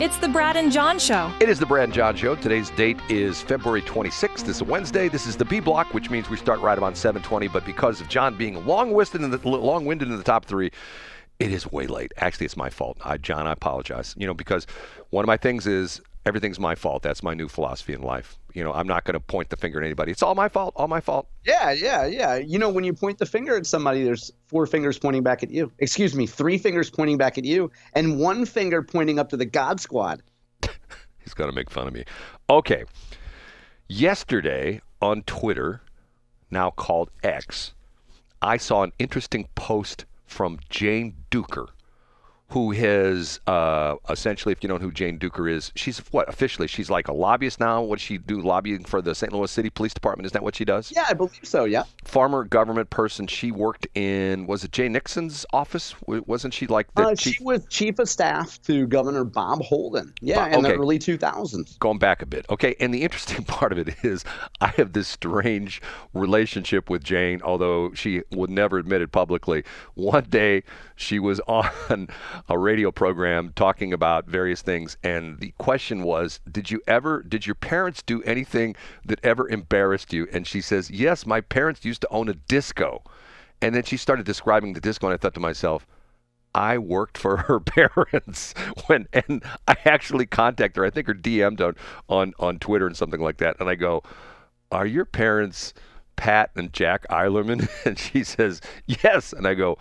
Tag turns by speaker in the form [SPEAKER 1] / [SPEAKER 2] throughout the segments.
[SPEAKER 1] It's the Brad and John Show.
[SPEAKER 2] It is the Brad and John Show. Today's date is February 26th. This is Wednesday. This is the B block, which means we start right around 7:20. But because of John being long-winded in the top three, it is way late. Actually, it's my fault. John, I apologize. Because one of my things is everything's my fault. That's my new philosophy in life. I'm not going to point the finger at anybody. It's all my fault. All my fault.
[SPEAKER 3] Yeah. When you point the finger at somebody, there's 4 fingers pointing back at you. Excuse me, 3 fingers pointing back at you, and 1 finger pointing up to the God Squad.
[SPEAKER 2] He's going to make fun of me. Okay. Yesterday on Twitter, now called X, I saw an interesting post from Jane Duker, who has essentially, if you don't know who Jane Duker is, she's officially? She's like a lobbyist now. What does she do? Lobbying for the St. Louis City Police Department? Isn't that what she does?
[SPEAKER 3] Yeah, I believe so, yeah.
[SPEAKER 2] Former government person. She worked in, was it Jay Nixon's office? Wasn't she like the chief?
[SPEAKER 3] She was chief of staff to Governor Bob Holden, in the early 2000s.
[SPEAKER 2] Going back a bit. Okay, and the interesting part of it is I have this strange relationship with Jane, although she would never admit it publicly. One day she was on a radio program talking about various things, and the question was, did your parents do anything that ever embarrassed you? And she says, yes, my parents used to own a disco. And then she started describing the disco, and I thought to myself, I worked for her parents and I actually contacted her, I think her DM'd on Twitter and something like that, and I go, are your parents Pat and Jack Eilerman? And she says, yes. And I go,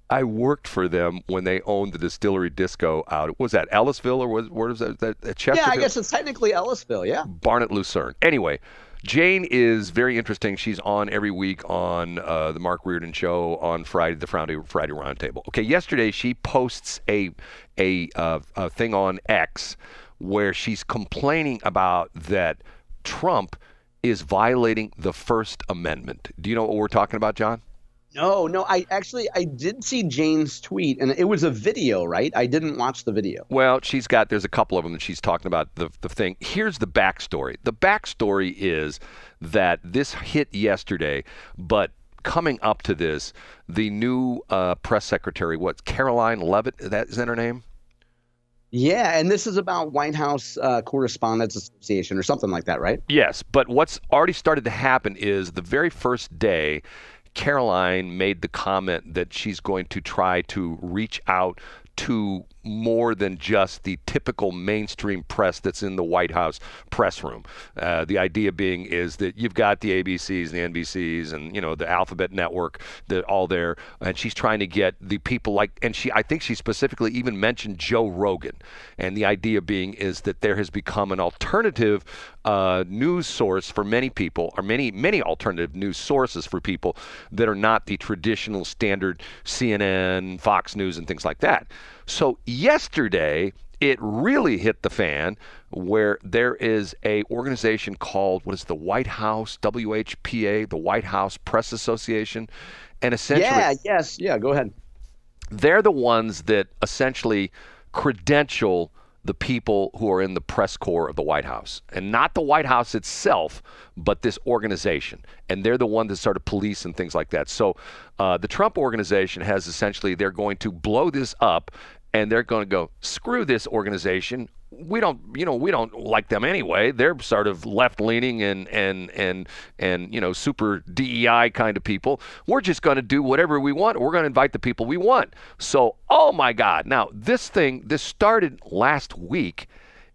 [SPEAKER 2] I worked for them when they owned the Distillery Disco out. Was that Ellisville or where was that? Chesterfield?
[SPEAKER 3] Yeah, I guess it's technically Ellisville, yeah.
[SPEAKER 2] Barnett, Lucerne. Anyway, Jane is very interesting. She's on every week on the Mark Reardon Show on Friday, the Friday Roundtable. Okay, yesterday she posts a thing on X where she's complaining about that Trump is violating the First Amendment. Do you know what we're talking about, John?
[SPEAKER 3] No, I did see Jane's tweet, and it was a video, right? I didn't watch the video.
[SPEAKER 2] Well, there's a couple of them that she's talking about the thing. Here's the backstory. The backstory is that this hit yesterday, but coming up to this, the new press secretary, Caroline Leavitt, is that her name?
[SPEAKER 3] Yeah, and this is about White House Correspondents Association or something like that, right?
[SPEAKER 2] Yes, but what's already started to happen is the very first day, Caroline made the comment that she's going to try to reach out to more than just the typical mainstream press that's in the White House press room. The idea being is that you've got the ABCs and the NBCs and, the Alphabet Network, that all there, and she's trying to get the people I think she specifically even mentioned Joe Rogan. And the idea being is that there has become an alternative news source for many people, or many alternative news sources for people that are not the traditional standard CNN, Fox News, and things like that. So yesterday, it really hit the fan where there is a organization called, the White House, WHPA, the White House Press Association. And essentially...
[SPEAKER 3] go ahead.
[SPEAKER 2] They're the ones that essentially credential the people who are in the press corps of the White House. And not the White House itself, but this organization. And they're the ones that sort of police and things like that. So the Trump organization has essentially, they're going to blow this up, and they're going to go, screw this organization. We don't like them anyway. They're sort of left-leaning and super DEI kind of people. We're just going to do whatever we want. We're going to invite the people we want. So, oh my God. Now, this started last week,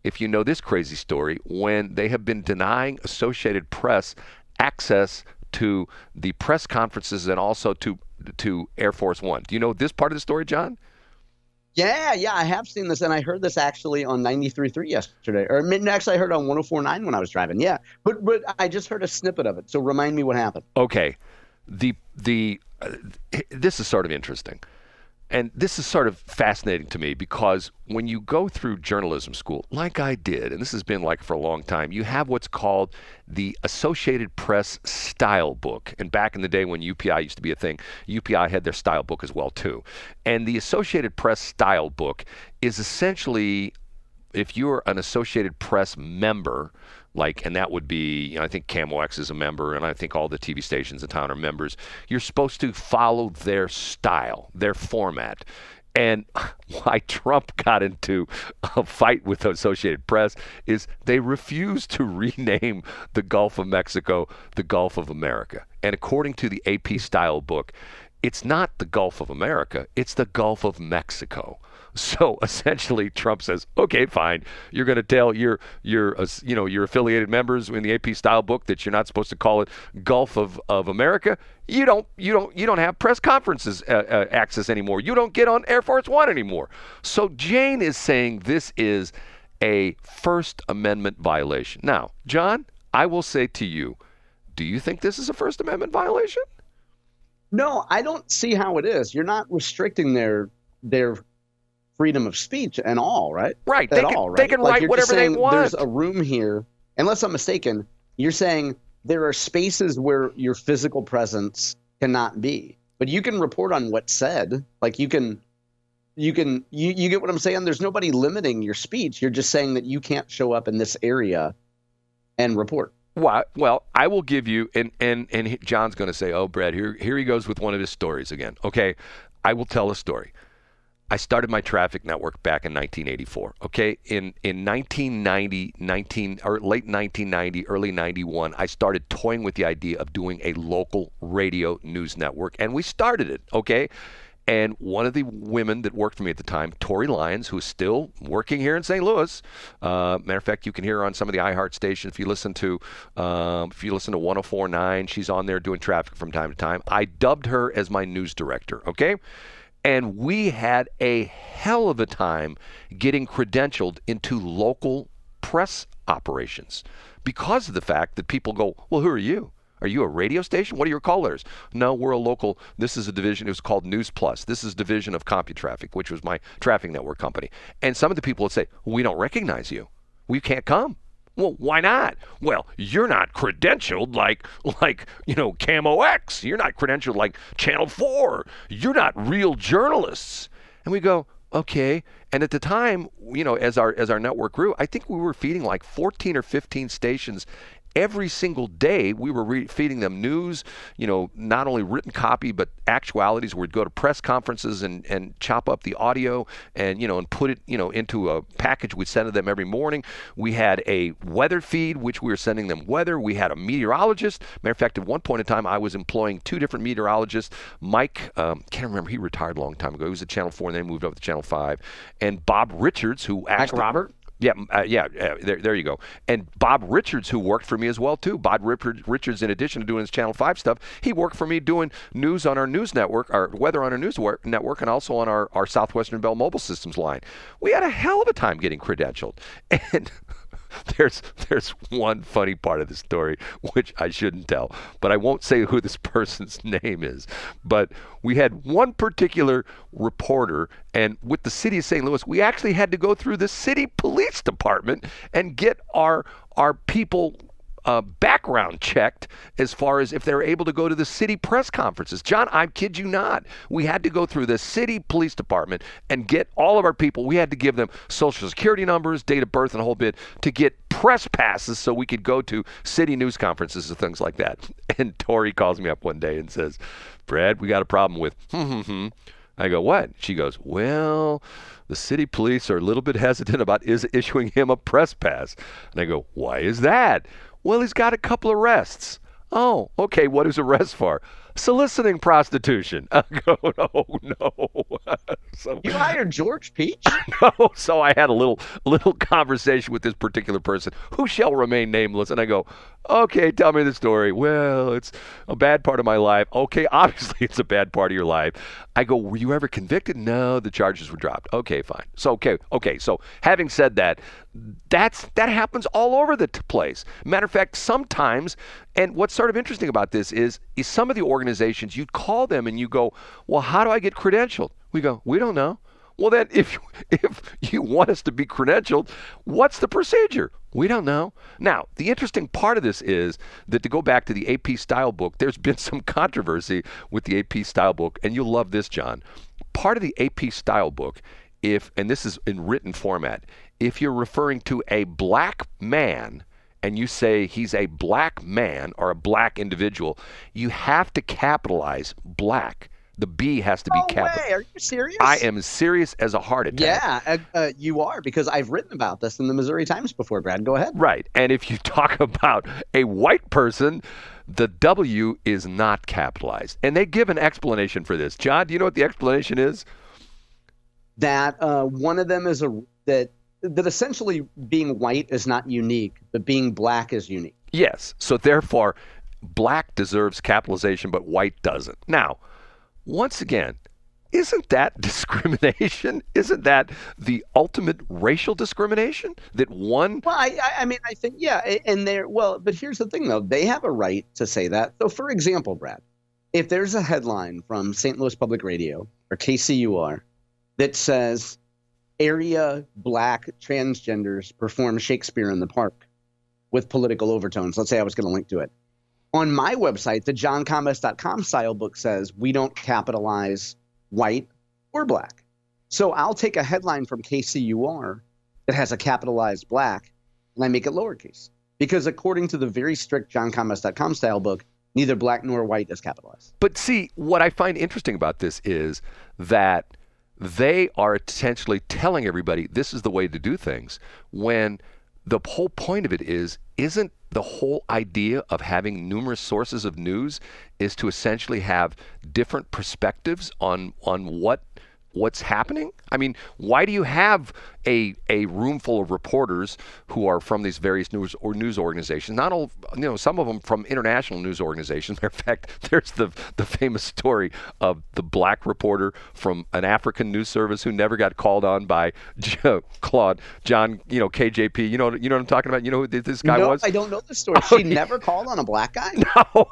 [SPEAKER 2] if you know this crazy story, when they have been denying Associated Press access to the press conferences and also to Air Force One. Do you know this part of the story, John?
[SPEAKER 3] Yeah, I have seen this, and I heard this actually on 93.3 yesterday. Or actually, I heard it on 104.9 when I was driving. Yeah, but I just heard a snippet of it. So remind me what happened.
[SPEAKER 2] Okay, this is sort of interesting. And this is sort of fascinating to me because when you go through journalism school, like I did, and this has been like for a long time, you have what's called the Associated Press Style Book. And back in the day when UPI used to be a thing, UPI had their style book as well too. And the Associated Press Style Book is essentially, if you're an Associated Press member, and that would be, I think KMOX is a member, and I think all the TV stations in town are members. You're supposed to follow their style, their format. And why Trump got into a fight with the Associated Press is they refused to rename the Gulf of Mexico the Gulf of America. And according to the AP style book, it's not the Gulf of America, it's the Gulf of Mexico. So essentially, Trump says, "Okay, fine. You're going to tell your affiliated members in the AP style book that you're not supposed to call it Gulf of America. You don't have press conferences access anymore. You don't get on Air Force One anymore." So Jane is saying this is a First Amendment violation. Now, John, I will say to you, do you think this is a First Amendment violation?
[SPEAKER 3] No, I don't see how it is. You're not restricting their freedom of speech and all, right?
[SPEAKER 2] Right.
[SPEAKER 3] They
[SPEAKER 2] can write whatever they want.
[SPEAKER 3] There's a room here, unless I'm mistaken. You're saying there are spaces where your physical presence cannot be, but you can report on what's said. Like you get what I'm saying? There's nobody limiting your speech. You're just saying that you can't show up in this area and report.
[SPEAKER 2] Well, I will give you, and John's going to say, "Oh, Brad, here he goes with one of his stories again." Okay, I will tell a story. I started my traffic network back in 1984. Okay, in 1990, late 1990, early 91, I started toying with the idea of doing a local radio news network, and we started it. Okay. And one of the women that worked for me at the time, Tori Lyons, who is still working here in St. Louis. Matter of fact, you can hear her on some of the iHeart stations. If you listen to 104.9, she's on there doing traffic from time to time. I dubbed her as my news director. Okay. And we had a hell of a time getting credentialed into local press operations because of the fact that people go, "Well, who are you? Are you a radio station? What are your call letters?" "No, we're a local." This is a division. It was called News Plus. This is a division of CompuTraffic, which was my traffic network company. And some of the people would say, "We don't recognize you. We can't come." "Well, why not?" "Well, you're not credentialed like Camo X. You're not credentialed like Channel 4. You're not real journalists." And we go, "Okay." And at the time, as our network grew, I think we were feeding like 14 or 15 stations. Every single day, we were feeding them news, not only written copy, but actualities. We'd go to press conferences and chop up the audio and put it, into a package we'd send to them every morning. We had a weather feed, which we were sending them weather. We had a meteorologist. Matter of fact, at one point in time, I was employing two different meteorologists. Mike, can't remember, he retired a long time ago. He was at Channel 4 and then moved over to Channel 5. And Bob Richards, who actually...
[SPEAKER 3] Like Robert?
[SPEAKER 2] Yeah, there you go. And Bob Richards, who worked for me as well, too. Bob Richards, in addition to doing his Channel 5 stuff, he worked for me doing news on our news network, our weather on our news network, and also on our Southwestern Bell Mobile Systems line. We had a hell of a time getting credentialed. And there's one funny part of the story, which I shouldn't tell, but I won't say who this person's name is. But we had one particular reporter, and with the city of St. Louis, we actually had to go through the city police department and get our people background checked as far as if they're able to go to the city press conferences. John, I kid you not. We had to go through the city police department and get all of our people. We had to give them social security numbers, date of birth, and a whole bit to get press passes so we could go to city news conferences and things like that. And Tori calls me up one day and says, "Brad, we got a problem with I go, "What?" She goes, "Well, the city police are a little bit hesitant about issuing him a press pass." And I go, "Why is that?" "Well, he's got a couple arrests." "Oh, okay. What is arrest for?" "Soliciting prostitution." I go, no. So,
[SPEAKER 3] you hired George Peach?
[SPEAKER 2] No. So I had a little conversation with this particular person who shall remain nameless. And I go, "Okay, tell me the story." "Well, it's a bad part of my life." "Okay, obviously it's a bad part of your life." I go, "Were you ever convicted?" "No, the charges were dropped." "Okay, fine." So, okay. So having said that, that happens all over the place. Matter of fact, sometimes, and what's sort of interesting about this is some of the organizations, you'd call them and you go, "Well, how do I get credentialed?" We go, "We don't know." "Well, then if you want us to be credentialed, what's the procedure?" "We don't know." Now, the interesting part of this is that, to go back to the AP style book, there's been some controversy with the AP style book, and you'll love this, John. Part of the AP style book, and this is in written format, if you're referring to a black man and you say he's a black man or a black individual, you have to capitalize black. The B has to be
[SPEAKER 3] No
[SPEAKER 2] capital.
[SPEAKER 3] way. Are you serious?
[SPEAKER 2] I am serious as a heart attack.
[SPEAKER 3] Yeah, you are, because I've written about this in the Missouri Times before, Brad. Go ahead.
[SPEAKER 2] Right. And if you talk about a white person, the W is not capitalized. And they give an explanation for this. John, do you know what the explanation is?
[SPEAKER 3] That one of them is that essentially being white is not unique, but being black is unique.
[SPEAKER 2] Yes. So therefore, black deserves capitalization, but white doesn't. Now, once again, isn't that discrimination? Isn't that the ultimate racial discrimination? That one.
[SPEAKER 3] Well, I mean, I think, yeah. And but here's the thing, though. They have a right to say that. So, for example, Brad, if there's a headline from St. Louis Public Radio or KCUR that says area black transgenders perform Shakespeare in the Park with political overtones, let's say I was going to link to it. On my website, the johncommerce.com style book says we don't capitalize white or black. So I'll take a headline from KCUR that has a capitalized black and I make it lowercase. Because according to the very strict johncommerce.com style book, neither black nor white is capitalized.
[SPEAKER 2] But see, what I find interesting about this is that they are essentially telling everybody this is the way to do things, when the whole point of it isn't the whole idea of having numerous sources of news is to essentially have different perspectives on what's happening? I mean, why do you have a room full of reporters who are from these various news organizations? Not all, some of them from international news organizations. Matter of fact, there's the famous story of the black reporter from an African news service who never got called on by John, KJP. You know what I'm talking about? You know who this guy was?
[SPEAKER 3] I don't know the story. She never called on a black guy?
[SPEAKER 2] No,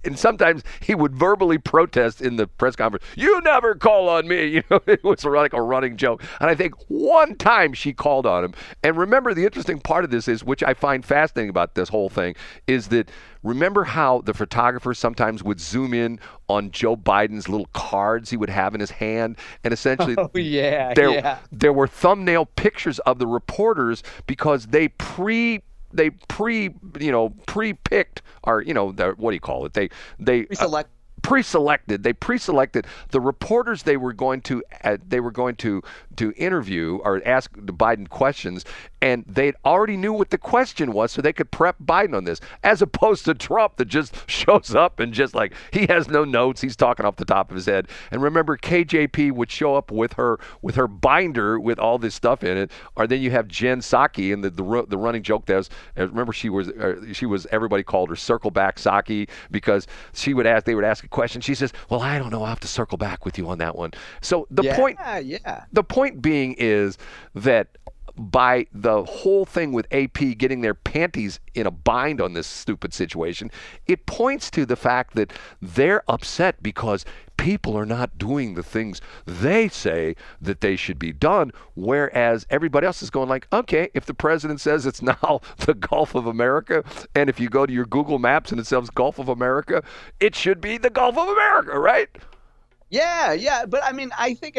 [SPEAKER 2] and sometimes he would verbally protest in the press conference. You never call on me. It was like a running joke. And I think one time she called on him. And remember, the interesting part of this is, which I find fascinating about this whole thing, is that remember how the photographer sometimes would zoom in on Joe Biden's little cards he would have in his hand, and essentially there were thumbnail pictures of the reporters because they pre-picked, or what do you call it? They pre-selected the reporters they were going to interview or ask the Biden questions, and they already knew what the question was, so they could prep Biden on this, as opposed to Trump that just shows up and just like he has no notes, he's talking off the top of his head. And remember, KJP would show up with her binder with all this stuff in it, or then you have Jen Psaki, and the running joke there was, remember she was everybody called her Circle Back Psaki, because they would ask a question. She says, well, I don't know, I'll have to circle back with you on that one. So the point being is that by the whole thing with AP getting their panties in a bind on this stupid situation, it points to the fact that they're upset because people are not doing the things they say that they should be done, whereas everybody else is going like, okay, if the president says it's now the Gulf of America, and if you go to your Google Maps and it says Gulf of America, it should be the Gulf of America, right?
[SPEAKER 3] Yeah, but I mean, I think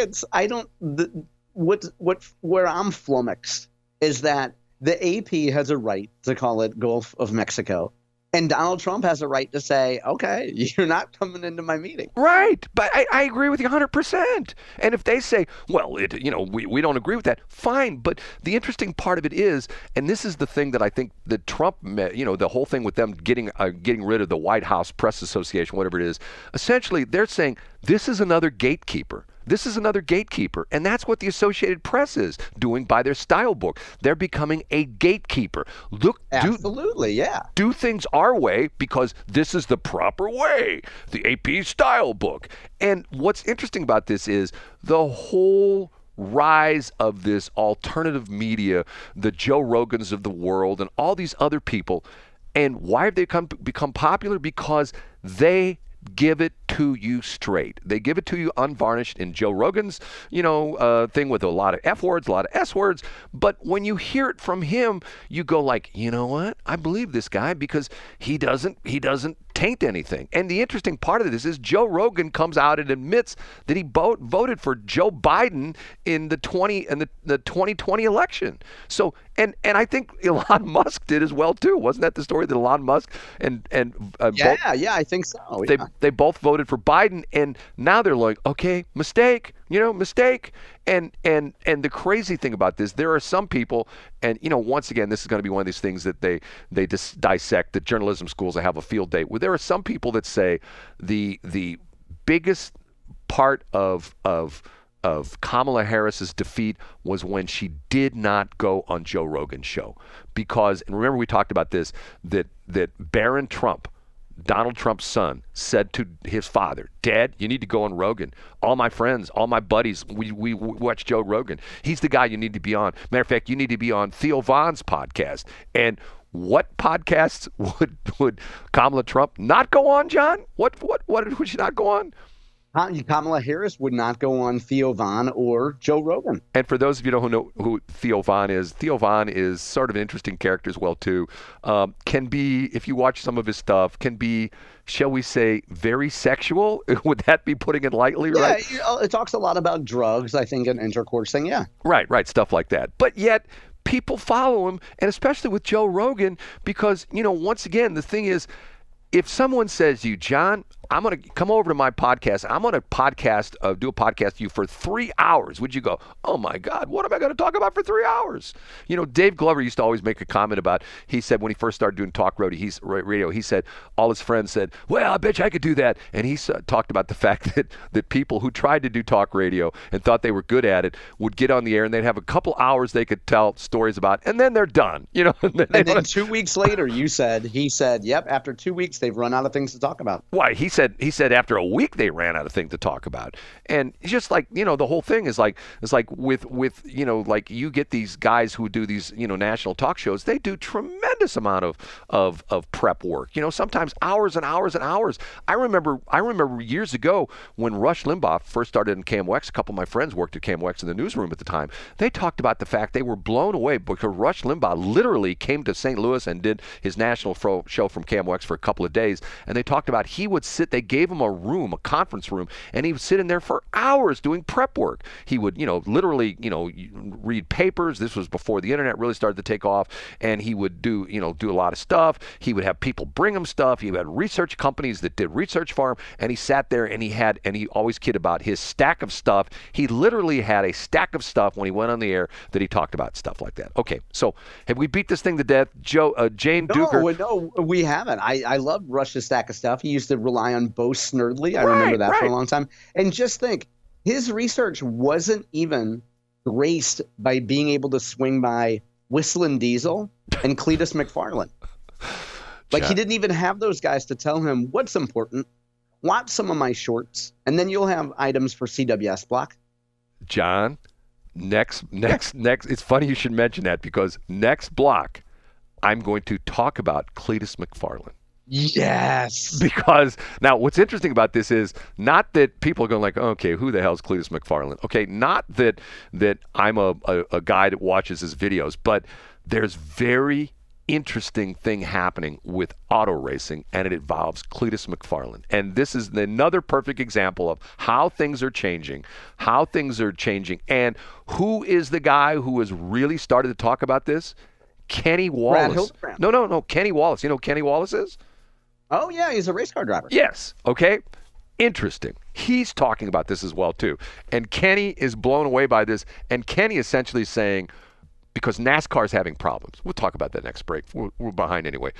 [SPEAKER 3] where I'm flummoxed is that the AP has a right to call it Gulf of Mexico, and Donald Trump has a right to say, okay, you're not coming into my meeting.
[SPEAKER 2] Right. But I agree with you 100%. And if they say, well, we don't agree with that, fine. But the interesting part of it is, and this is the thing that I think that Trump, the whole thing with them getting rid of the White House Press Association, whatever it is, essentially they're saying this is another gatekeeper. This is another gatekeeper, and that's what the Associated Press is doing by their style book. They're becoming a gatekeeper. Do things our way because this is the proper way, the AP style book. And what's interesting about this is the whole rise of this alternative media, the Joe Rogans of the world, and all these other people. And why have they become popular? Because they give it to you straight. They give it to you unvarnished in Joe Rogan's, thing with a lot of F words, a lot of S words. But when you hear it from him, you go like, you know what? I believe this guy because he doesn't taint anything. And the interesting part of this is Joe Rogan comes out and admits that he voted for Joe Biden in the 2020 election. So and I think Elon Musk did as well too. Wasn't that the story that Elon Musk and
[SPEAKER 3] I think so. Yeah.
[SPEAKER 2] They both voted for Biden, and now they're like, okay, mistake. And the crazy thing about this, there are some people, and once again, this is going to be one of these things that they dissect. The journalism schools, I have a field day where there are some people that say the biggest part of Kamala Harris's defeat was when she did not go on Joe Rogan's show, because, and remember we talked about this, that Barron Trump, Donald Trump's son, said to his father, Dad, you need to go on Rogan. All my friends, all my buddies, we watch Joe Rogan. He's the guy you need to be on. Matter of fact, you need to be on Theo Von's podcast. And what podcasts would Kamala Trump not go on, John? What would she not go on?
[SPEAKER 3] Kamala Harris would not go on Theo Von or Joe Rogan.
[SPEAKER 2] And for those of you who know who Theo Von is sort of an interesting character as well too. Can be, if you watch some of his stuff, can be, shall we say, very sexual. Would that be putting it lightly? Right?
[SPEAKER 3] Yeah, it talks a lot about drugs, I think, and intercourse thing. Yeah.
[SPEAKER 2] Right, stuff like that. But yet people follow him, and especially with Joe Rogan, because once again, the thing is, if someone says to you, John, I'm going to come over to my podcast. I'm going to do a podcast with you for 3 hours. Would you go, oh my God, what am I going to talk about for 3 hours? Dave Glover used to always make a comment about, he said when he first started doing talk radio, he said all his friends said, well, I bet you I could do that. And he talked about the fact that people who tried to do talk radio and thought they were good at it would get on the air and they'd have a couple hours they could tell stories about, and then they're done.
[SPEAKER 3] And then 2 weeks later, he said, yep, after 2 weeks, they've run out of things to talk about.
[SPEAKER 2] Why? He said after a week they ran out of things to talk about. And it's just like, the whole thing is like, it's like with like you get these guys who do these, national talk shows, they do tremendous amount of prep work, sometimes hours and hours and hours. I remember years ago when Rush Limbaugh first started in KMOX, a couple of my friends worked at KMOX in the newsroom at the time. They talked about the fact they were blown away because Rush Limbaugh literally came to St. Louis and did his national show from KMOX for a couple of days. And they talked about they gave him a conference room, and he would sit in there for hours doing prep work. He would, literally, read papers. This was before the internet really started to take off, and he would do a lot of stuff. He would have people bring him stuff. He had research companies that did research for him, and he sat there and he always kidded about his stack of stuff. He literally had a stack of stuff when he went on the air that he talked about, stuff like that. Okay, so have we beat this thing to death? Jane Duker.
[SPEAKER 3] No, we haven't. I love Rush's stack of stuff. He used to rely on Bo Snerdley. I remember that for a long time. And just think, his research wasn't even graced by being able to swing by Whistling Diesel and Cletus McFarland. Like, he didn't even have those guys to tell him what's important. Watch some of my shorts, and then you'll have items for CWS block.
[SPEAKER 2] John, next. It's funny you should mention that, because next block, I'm going to talk about Cletus McFarland.
[SPEAKER 3] Yes.
[SPEAKER 2] Because now what's interesting about this is not that people are going like, okay, who the hell's Cletus McFarland? Okay, not that I'm a guy that watches his videos, but there's very interesting thing happening with auto racing, and it involves Cletus McFarland. And this is another perfect example of how things are changing, and who is the guy who has really started to talk about this? Kenny Wallace. No, Kenny Wallace. You know who Kenny Wallace is?
[SPEAKER 3] Oh, yeah, he's a race car driver.
[SPEAKER 2] Yes. Okay. Interesting. He's talking about this as well, too. And Kenny is blown away by this. And Kenny essentially saying, because NASCAR is having problems. We'll talk about that next break. We're behind anyway.